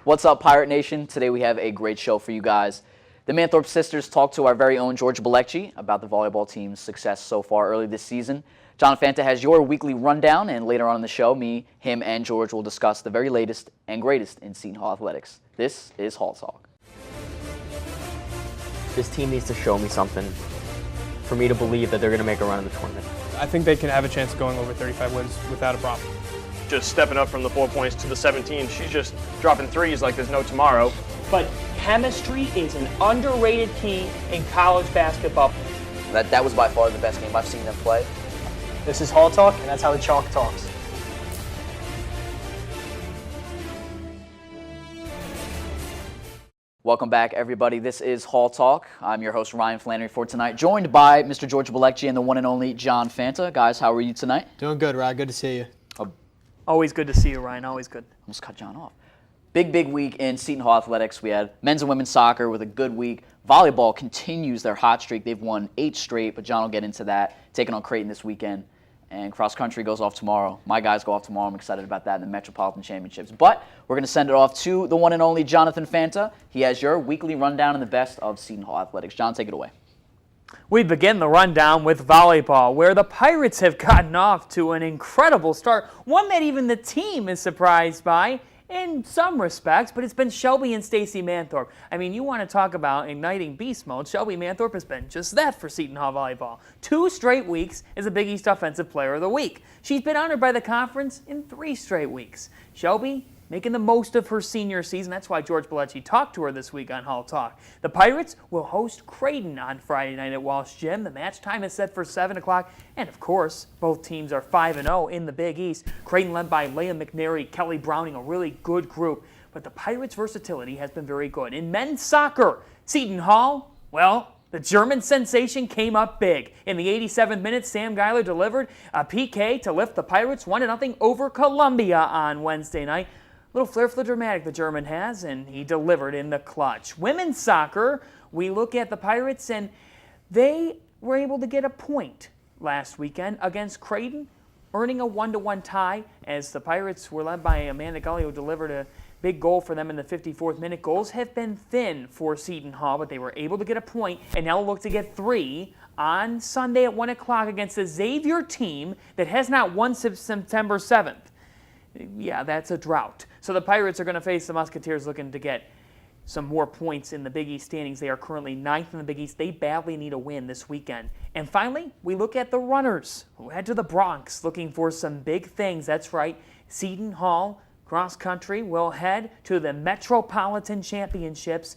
What's up, Pirate Nation? Today we have a great show for you guys. The Manthorpe sisters talked to our very own George Balekji about the volleyball team's success so far early this season. John Fanta has your weekly rundown, and later on in the show, me, him, and George will discuss the very latest and greatest in Seton Hall athletics. This is Hall Talk. This team needs to show me something for me to believe that they're going to make a run in the tournament. I think they can have a chance of going over 35 wins without a problem. Just stepping up from the 4 points to the 17. She's just dropping threes like there's no tomorrow. But chemistry is an underrated key in college basketball. That was by far the best game I've seen them play. This is Hall Talk, and that's how the chalk talks. Welcome back, everybody. This is Hall Talk. I'm your host, Ryan Flannery, for tonight, joined by Mr. George Balekji and the one and only John Fanta. Guys, how are you tonight? Doing good, Ryan. Good to see you. Always good to see you, Ryan. Always good. Almost cut John off. Big week in Seton Hall athletics. We had men's and women's soccer with a good week. Volleyball continues their hot streak. They've won 8 straight, but John will get into that. Taking on Creighton this weekend. And cross country goes off tomorrow. My guys go off tomorrow. I'm excited about that in the Metropolitan Championships. But we're going to send it off to the one and only Jonathan Fanta. He has your weekly rundown and the best of Seton Hall athletics. John, take it away. We begin the rundown with volleyball, where the Pirates have gotten off to an incredible start, one that even the team is surprised by in some respects, but it's been Shelbey and Stacey Manthorpe. I mean, you want to talk about igniting beast mode. Shelbey Manthorpe has been just that for Seton Hall volleyball. 2 straight weeks as a Big East Offensive Player of the Week. She's been honored by the conference in 3 straight weeks. Shelbey making the most of her senior season. That's why George Balekji talked to her this week on Hall Talk. The Pirates will host Creighton on Friday night at Walsh Gym. The match time is set for 7 o'clock. And, of course, both teams are 5-0 in the Big East. Creighton led by Leah McNary, Kelly Browning, a really good group. But the Pirates' versatility has been very good. In men's soccer, Seton Hall, well, the German sensation came up big. In the 87th minute, Sam Geiler delivered a PK to lift the Pirates 1-0 over Columbia on Wednesday night. Little flair for the dramatic the German has, and he delivered in the clutch. Women's soccer, we look at the Pirates, and they were able to get a point last weekend against Creighton, earning a 1-1 tie as the Pirates were led by Amanda Gully, who delivered a big goal for them in the 54th minute. Goals have been thin for Seton Hall, but they were able to get a point, and now look to get 3 on Sunday at 1 o'clock against the Xavier team that has not won since September 7th. Yeah, that's a drought. So the Pirates are going to face the Musketeers looking to get some more points in the Big East standings. They are currently 9th in the Big East. They badly need a win this weekend. And finally, we look at the runners who head to the Bronx looking for some big things. That's right, Seton Hall cross country will head to the Metropolitan Championships.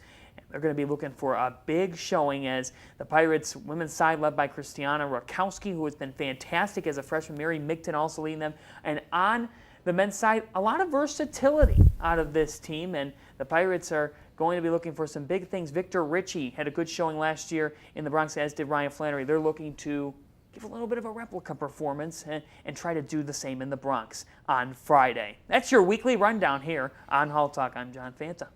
They're going to be looking for a big showing as the Pirates women's side led by Christiana Rakowski, who has been fantastic as a freshman. Mary Migton also leading them. And on the men's side, a lot of versatility out of this team, and the Pirates are going to be looking for some big things. Victor Ritchie had a good showing last year in the Bronx, as did Ryan Flannery. They're looking to give a little bit of a replica performance and try to do the same in the Bronx on Friday. That's your weekly rundown here on Hall Talk. I'm John Fanta.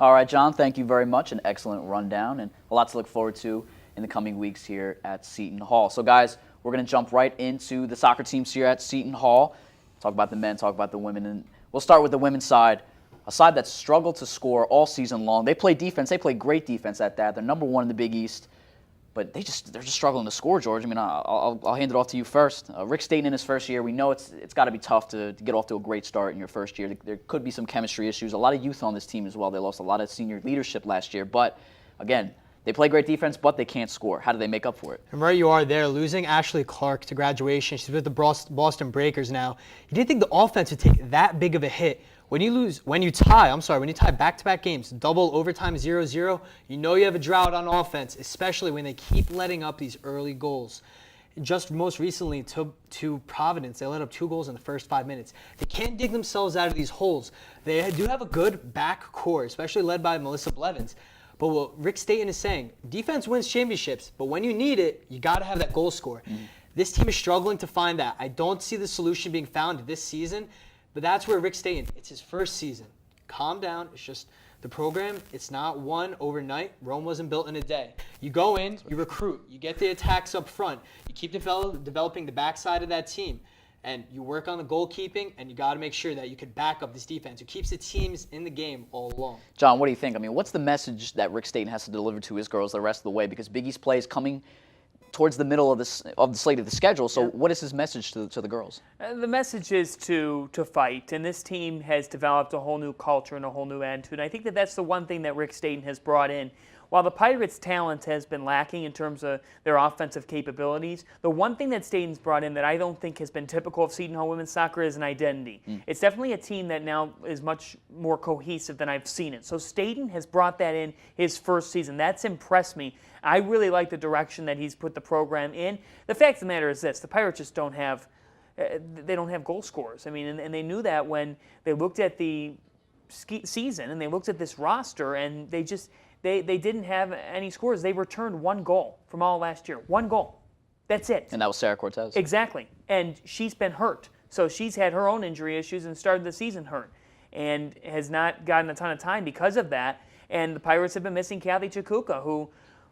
All right, John, thank you very much. An excellent rundown and a lot to look forward to in the coming weeks here at Seton Hall. So, guys, we're going to jump right into the soccer teams here at Seton Hall. Talk about the men, talk about the women, and we'll start with the women's side, a side that's struggled to score all season long. They play defense. They play great defense at that. They're number 1 in the Big East, but they're just struggling to score, George. I mean, I'll hand it off to you first. Rick Staten in his first year, we know it's got to be tough to get off to a great start in your first year. There could be some chemistry issues. A lot of youth on this team as well. They lost a lot of senior leadership last year, but again, they play great defense, but they can't score. How do they make up for it? And right you are there, losing Ashley Clark to graduation. She's with the Boston Breakers now. You didn't think the offense would take that big of a hit. When you tie back-to-back games, double overtime 0-0, you know you have a drought on offense, especially when they keep letting up these early goals. Just most recently to Providence, they let up 2 goals in the first 5 minutes. They can't dig themselves out of these holes. They do have a good back core, especially led by Melissa Blevins. But what Rick Staten is saying, defense wins championships, but when you need it, you got to have that goal score. This team is struggling to find that. I don't see the solution being found this season, but that's where Rick Staten, it's his first season. Calm down. It's just the program, it's not won overnight. Rome wasn't built in a day. You go in, you recruit, you get the attacks up front, you keep developing the backside of that team. And you work on the goalkeeping, and you got to make sure that you can back up this defense who keeps the teams in the game all along. John, what do you think? I mean, what's the message that Rick Staten has to deliver to his girls the rest of the way? Because Big East play is coming towards the middle of the slate of the schedule. So what is his message to the girls? The message is to fight, and this team has developed a whole new culture and a whole new attitude. And I think that that's the one thing that Rick Staten has brought in. While the Pirates' talent has been lacking in terms of their offensive capabilities, the one thing that Staten's brought in that I don't think has been typical of Seton Hall women's soccer is an identity. It's definitely a team that now is much more cohesive than I've seen it. So Staten has brought that in his first season. That's impressed me. I really like the direction that he's put the program in. The fact of the matter is this: the Pirates just don't have goal scorers. I mean, and they knew that when they looked at the season and they looked at this roster, and they didn't have any scores. They returned one goal from all last year. One goal. That's it. And that was Sarah Cortez. Exactly. And she's been hurt. So she's had her own injury issues and started the season hurt and has not gotten a ton of time because of that. And the Pirates have been missing Kathy Chikuka, who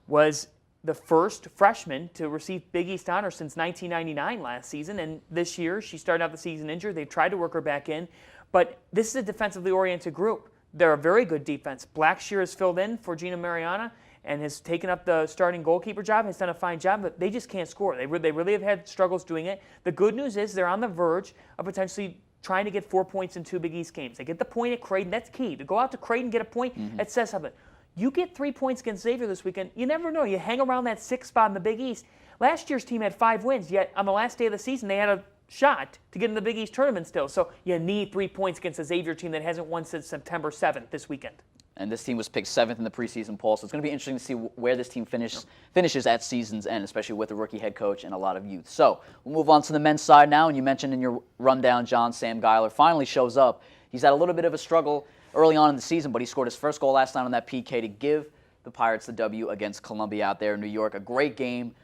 was the first freshman to receive Big East honors since 1999 last season. And this year, she started out the season injured. They've tried to work her back in. But this is a defensively oriented group. They're a very good defense. Blackshear has filled in for Gina Mariana and has taken up the starting goalkeeper job, has done a fine job, but they just can't score. They really have had struggles doing it. The good news is they're on the verge of potentially trying to get 4 points in 2 Big East games. They get the point at Creighton. That's key. To go out to Creighton, get a point, that says something. You get 3 points against Xavier this weekend, you never know. You hang around that 6th spot in the Big East. Last year's team had 5 wins, yet on the last day of the season, they had a shot to get in the Big East tournament still. So you need 3 points against a Xavier team that hasn't won since September 7th this weekend. And this team was picked 7th in the preseason poll, so it's going to be interesting to see where this team finishes at season's end, especially with a rookie head coach and a lot of youth. So we'll move on to the men's side now, and you mentioned in your rundown, John, Sam Geiler finally shows up. He's had a little bit of a struggle early on in the season, but he scored his first goal last night on that PK to give the Pirates the W against Columbia out there in New York. A great game.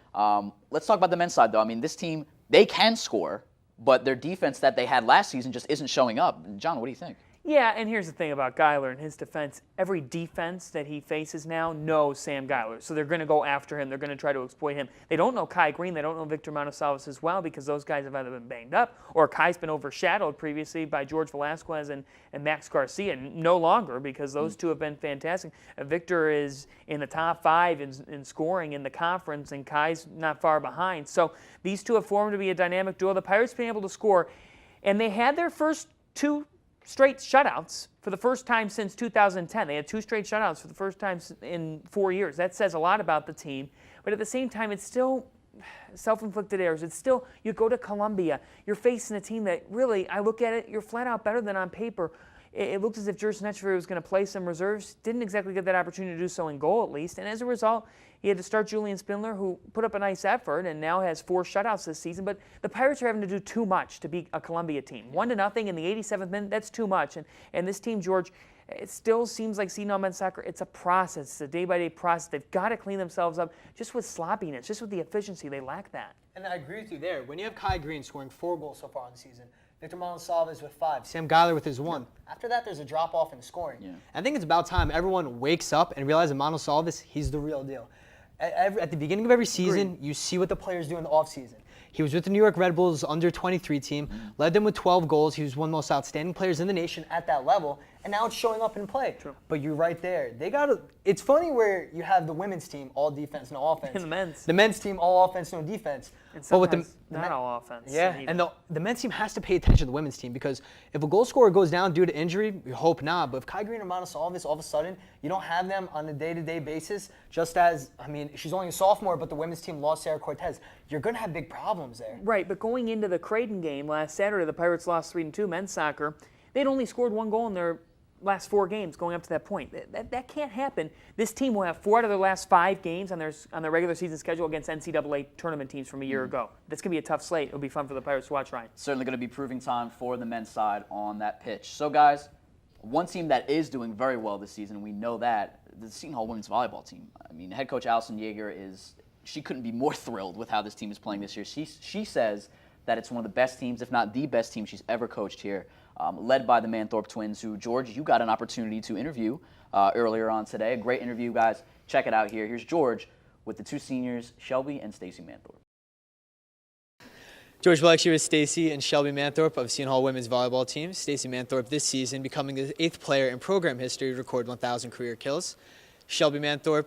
Let's talk about the men's side, though. I mean, this team, they can score, but their defense that they had last season just isn't showing up. John, what do you think? Yeah, and here's the thing about Geiler and his defense. Every defense that he faces now knows Sam Geiler, so they're going to go after him. They're going to try to exploit him. They don't know Kai Green. They don't know Victor Manosalvas as well because those guys have either been banged up or Kai's been overshadowed previously by George Velasquez and Max Garcia. No longer because those two have been fantastic. Victor is in the top 5 in scoring in the conference, and Kai's not far behind. So these two have formed to be a dynamic duo. The Pirates been able to score, and they had their first 2 straight shutouts for the first time since 2010. They had 2 straight shutouts for the first time in 4 years. That says a lot about the team. But at the same time, it's still self-inflicted errors. It's still, you go to Columbia, you're facing a team that really, I look at it, you're flat out better than on paper. It looked as if Jerson Etcheverry was going to play some reserves. Didn't exactly get that opportunity to do so in goal, at least. And as a result, he had to start Julian Spindler, who put up a nice effort and now has 4 shutouts this season. But the Pirates are having to do too much to beat a Columbia team. 1-0 in the 87th minute, that's too much. And this team, George, it still seems like Seton Hall men's soccer, it's a process. It's a day-by-day process. They've got to clean themselves up just with sloppiness, just with the efficiency. They lack that. And I agree with you there. When you have Kai Green scoring 4 goals so far on the season, Victor Manosalvas with 5, Sam Geiler with his 1. After that, there's a drop-off in scoring. Yeah. I think it's about time everyone wakes up and realizes that Manosalvas, he's the real deal. At the beginning of every season, you see what the players do in the offseason. He was with the New York Red Bulls under-23 team, led them with 12 goals. He was one of the most outstanding players in the nation at that level, and now it's showing up in play. True. But you're right there. It's funny where you have the women's team, all defense, no offense. And the men's. The men's team, all offense, no defense. And sometimes not all offense. Yeah, and the men's team has to pay attention to the women's team because if a goal scorer goes down due to injury, we hope not. But if Kai Green or Manosalvas, all of a sudden, you don't have them on a day-to-day basis, just as, I mean, she's only a sophomore, but the women's team lost Sarah Cortez. You're going to have big problems there. Right, but going into the Creighton game last Saturday, the Pirates lost 3-2 men's soccer. They'd only scored 1 goal in their last 4 games going up to that point. That can't happen. This team will have 4 out of their last 5 games on their regular season schedule against NCAA tournament teams from a year ago. That's going to be a tough slate. It'll be fun for the Pirates to watch, Ryan. Certainly going to be proving time for the men's side on that pitch. So, guys, one team that is doing very well this season, we know that, the Seton Hall women's volleyball team. I mean, head coach Allison Yeager she couldn't be more thrilled with how this team is playing this year. She says that it's one of the best teams, if not the best team she's ever coached here, led by the Manthorpe twins, who, George, you got an opportunity to interview earlier on today. A great interview, guys. Check it out here. Here's George with the 2 seniors, Shelbey and Stacey Manthorpe. George Balekji with Stacey and Shelbey Manthorpe of Seton Hall women's volleyball team. Stacey Manthorpe this season becoming the 8th player in program history to record 1,000 career kills. Shelbey Manthorpe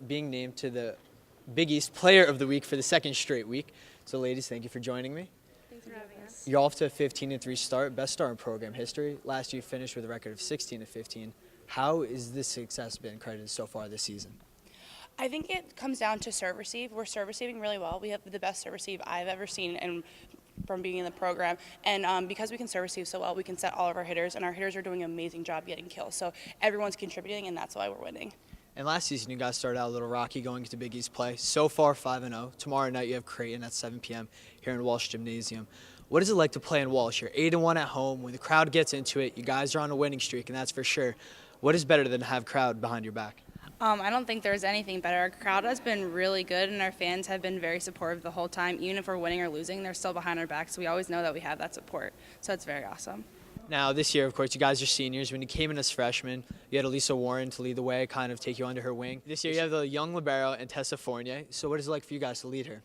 being named to the Big East Player of the Week for the 2nd straight week. So ladies, thank you for joining me. Thanks for having us. You're off to a 15-3 start, best start in program history. Last year you finished with a record of 16-15. How has this success been credited so far this season? I think it comes down to serve receive. We're serve receiving really well. We have the best serve receive I've ever seen from being in the program. And because we can serve receive so well, we can set all of our hitters, and our hitters are doing an amazing job getting kills. So everyone's contributing, and that's why we're winning. And last season you guys started out a little rocky going into Big East play. So far 5-0. Tomorrow night you have Creighton at 7 p.m. here in Walsh Gymnasium. What is it like to play in Walsh? You're 8-1 at home. When the crowd gets into it, you guys are on a winning streak, and that's for sure. What is better than to have crowd behind your back? I don't think there's anything better. Our crowd has been really good, and our fans have been very supportive the whole time. Even if we're winning or losing, they're still behind our back, so we always know that we have that support. So it's very awesome. Now, this year, of course, you guys are seniors. When you came in as freshmen, you had Elisa Warren to lead the way, kind of take you under her wing. This year, you have the young libero and Tessa Fournier. So what is it like for you guys to lead her?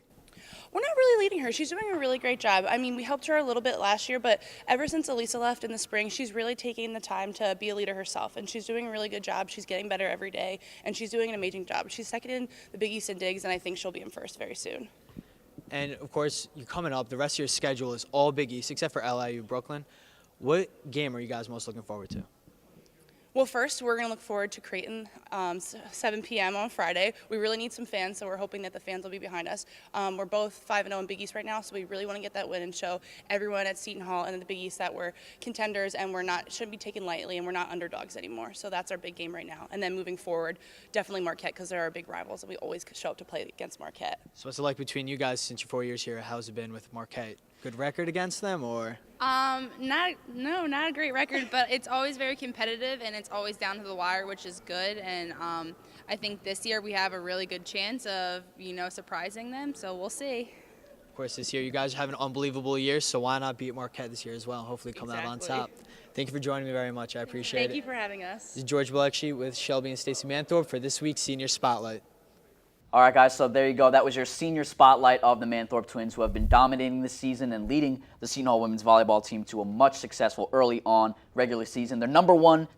We're not really leading her. She's doing a really great job. I mean, we helped her a little bit last year, but ever since Elisa left in the spring, she's really taking the time to be a leader herself, and she's doing a really good job. She's getting better every day, and she's doing an amazing job. She's second in the Big East in digs, and I think she'll be in first very soon. And, of course, you're coming up. The rest of your schedule is all Big East, except for LIU Brooklyn. What game are you guys most looking forward to? Well, first, we're going to look forward to Creighton, 7 p.m. on Friday. We really need some fans, so we're hoping that the fans will be behind us. We're both 5-0 in Big East right now, so we really want to get that win and show everyone at Seton Hall and in the Big East that we're contenders and shouldn't be taken lightly, and we're not underdogs anymore. So that's our big game right now. And then moving forward, definitely Marquette, because they're our big rivals, and we always show up to play against Marquette. So what's it like between you guys since your 4 years here? How's it been with Marquette? Good record against them, or? Not a great record, but it's always very competitive, and it's always down to the wire, which is good. And I think this year we have a really good chance of, surprising them. So we'll see. Of course, this year you guys have an unbelievable year, so why not beat Marquette this year as well? Hopefully come out on top. Thank you for joining me very much. I appreciate it. Thank you for having us. This is George Balekji with Shelbey and Stacey Manthorpe for this week's Senior Spotlight. All right, guys, so there you go. That was your senior spotlight of the Manthorpe twins, who have been dominating this season and leading the Seton Hall women's volleyball team to a much successful early on regular season. They're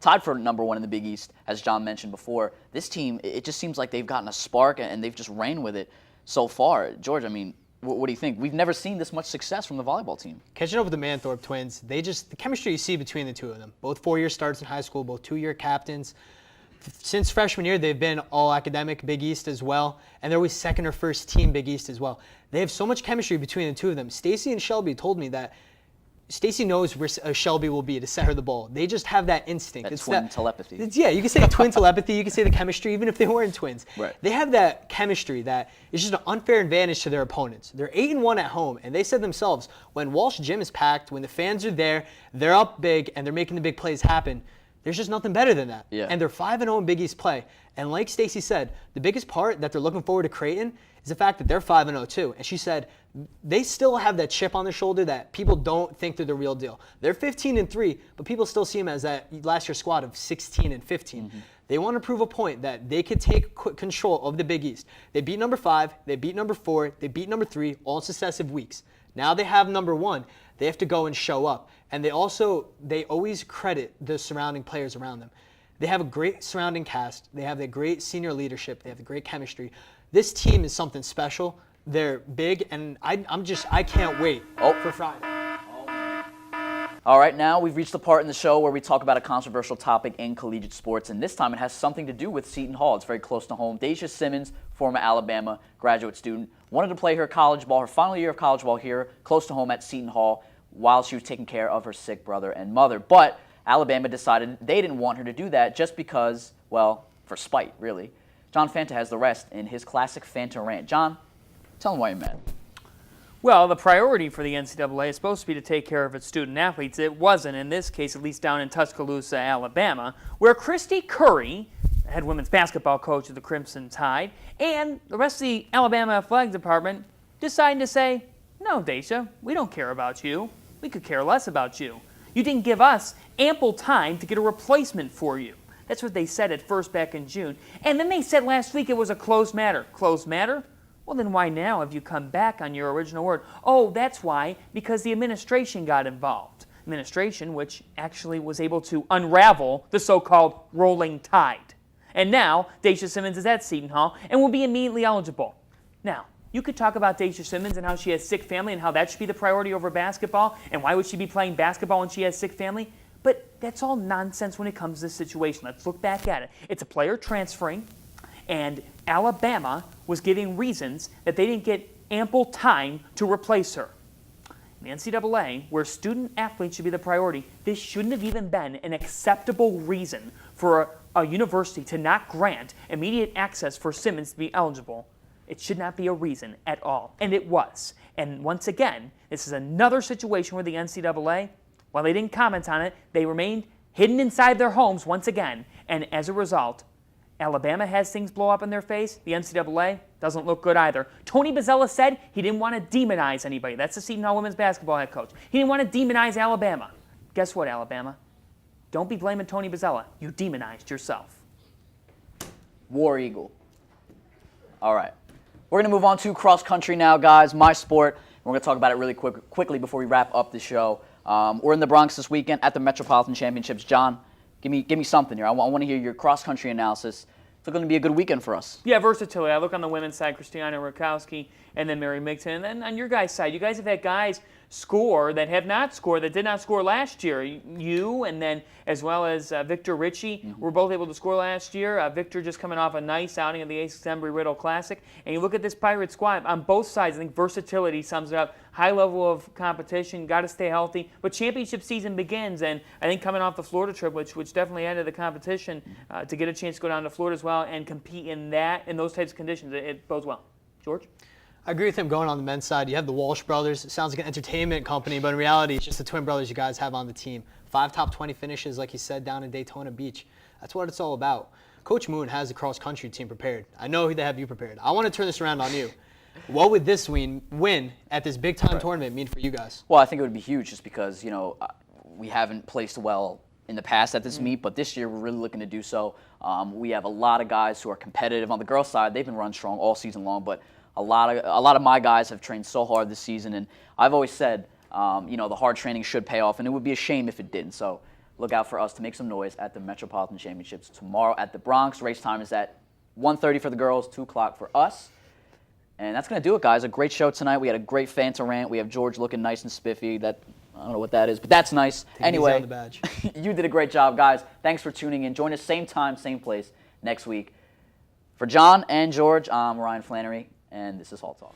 tied for number one in the Big East, as John mentioned before. This team, it just seems like they've gotten a spark, and they've just ran with it so far. George, I mean, what do you think? We've never seen this much success from the volleyball team. Catching up with the Manthorpe twins, the chemistry you see between the two of them, both 4-year starts in high school, both 2-year captains. Since freshman year, they've been all academic Big East as well, and they're always second or first team Big East as well. They have so much chemistry between the two of them. Stacey and Shelbey told me that Stacey knows where Shelbey will be to set her the ball. They just have that instinct. It's twin telepathy. Yeah, you can say twin telepathy. You can say the chemistry, even if they weren't twins. Right. They have that chemistry that is just an unfair advantage to their opponents. They're 8-1 at home, and they said themselves, when Walsh Gym is packed, when the fans are there, they're up big, and they're making the big plays happen. There's just nothing better than that. Yeah. And they're 5-0 in Big East play. And like Stacey said, the biggest part that they're looking forward to Creighton is the fact that they're 5-0 too. And she said they still have that chip on their shoulder that people don't think they're the real deal. They're 15-3, but people still see them as that last year squad of 16-15. Mm-hmm. They want to prove a point that they could take control of the Big East. They beat number 5, they beat number 4, they beat number 3 all in successive weeks. Now they have number 1. They have to go and show up. And they always credit the surrounding players around them. They have a great surrounding cast. They have the great senior leadership. They have the great chemistry. This team is something special. They're big, and I can't wait for Friday. All right, now we've reached the part in the show where we talk about a controversial topic in collegiate sports, and this time it has something to do with Seton Hall. It's very close to home. Deja Simmons, former Alabama graduate student, wanted to play her college ball, her final year of college ball here, close to home at Seton Hall, while she was taking care of her sick brother and mother. But Alabama decided they didn't want her to do that just because, well, for spite, really. John Fanta has the rest in his classic Fanta Rant. John, tell him why you're mad. Well, the priority for the NCAA is supposed to be to take care of its student athletes. It wasn't in this case, at least down in Tuscaloosa, Alabama, where Christy Curry, the head women's basketball coach of the Crimson Tide, and the rest of the Alabama athletic department decided to say, no, Deja, we don't care about you. We could care less about you. You didn't give us ample time to get a replacement for you. That's what they said at first back in June. And then they said last week it was a closed matter. Closed matter? Well, then why now have you come back on your original word? Oh, that's why, because the administration got involved. Administration, which actually was able to unravel the so-called rolling tide. And now, Daisha Simmons is at Seton Hall and will be immediately eligible. Now, you could talk about Daisha Simmons and how she has sick family and how that should be the priority over basketball, and why would she be playing basketball when she has sick family? But that's all nonsense when it comes to this situation. Let's look back at it. It's a player transferring, and Alabama was giving reasons that they didn't get ample time to replace her. In the NCAA, where student athletes should be the priority, this shouldn't have even been an acceptable reason for a university to not grant immediate access for Simmons to be eligible. It should not be a reason at all, and it was. And once again, this is another situation where the NCAA, while they didn't comment on it, they remained hidden inside their homes once again, and as a result, Alabama has things blow up in their face. The NCAA doesn't look good either. Tony Bozzella said he didn't want to demonize anybody. That's the Seton Hall women's basketball head coach. He didn't want to demonize Alabama. Guess what, Alabama? Don't be blaming Tony Bozzella. You demonized yourself. War Eagle. All right. We're going to move on to cross country now, guys. My sport. We're going to talk about it really quickly before we wrap up the show. We're in the Bronx this weekend at the Metropolitan Championships. John, give me something here. I want to hear your cross country analysis. It's going to be a good weekend for us. Yeah, versatility. I look on the women's side, Christiana Rakowski and then Mary Migton. And then on your guys' side, you guys have had guys score that have not scored, that did not score last year. You and then as well as Victor Ritchie were both able to score last year. Victor just coming off a nice outing of the Ace Embry-Riddle Classic. And you look at this Pirate squad, on both sides, I think versatility sums it up. High level of competition, got to stay healthy. But championship season begins, and I think coming off the Florida trip, which definitely added the competition, to get a chance to go down to Florida as well and compete in those types of conditions, it bodes well. George? I agree with him going on the men's side. You have the Walsh brothers. It sounds like an entertainment company, but in reality, it's just the twin brothers you guys have on the team. 5 top 20 finishes, like he said, down in Daytona Beach. That's what it's all about. Coach Moon has the cross-country team prepared. I know they have you prepared. I want to turn this around on you. What would this win at this big-time tournament mean for you guys? Well, I think it would be huge just because, we haven't placed well in the past at this meet, but this year we're really looking to do so. We have a lot of guys who are competitive. On the girls' side, they've been running strong all season long, but a lot of my guys have trained so hard this season, and I've always said, the hard training should pay off, and it would be a shame if it didn't. So look out for us to make some noise at the Metropolitan Championships tomorrow at the Bronx. Race time is at 1:30 for the girls, 2 o'clock for us. And that's going to do it, guys. A great show tonight. We had a great Fanta Rant. We have George looking nice and spiffy. I don't know what that is, but that's nice. Anyway, the badge. You did a great job, guys. Thanks for tuning in. Join us same time, same place next week. For John and George, I'm Ryan Flannery, and this is Hall Talk.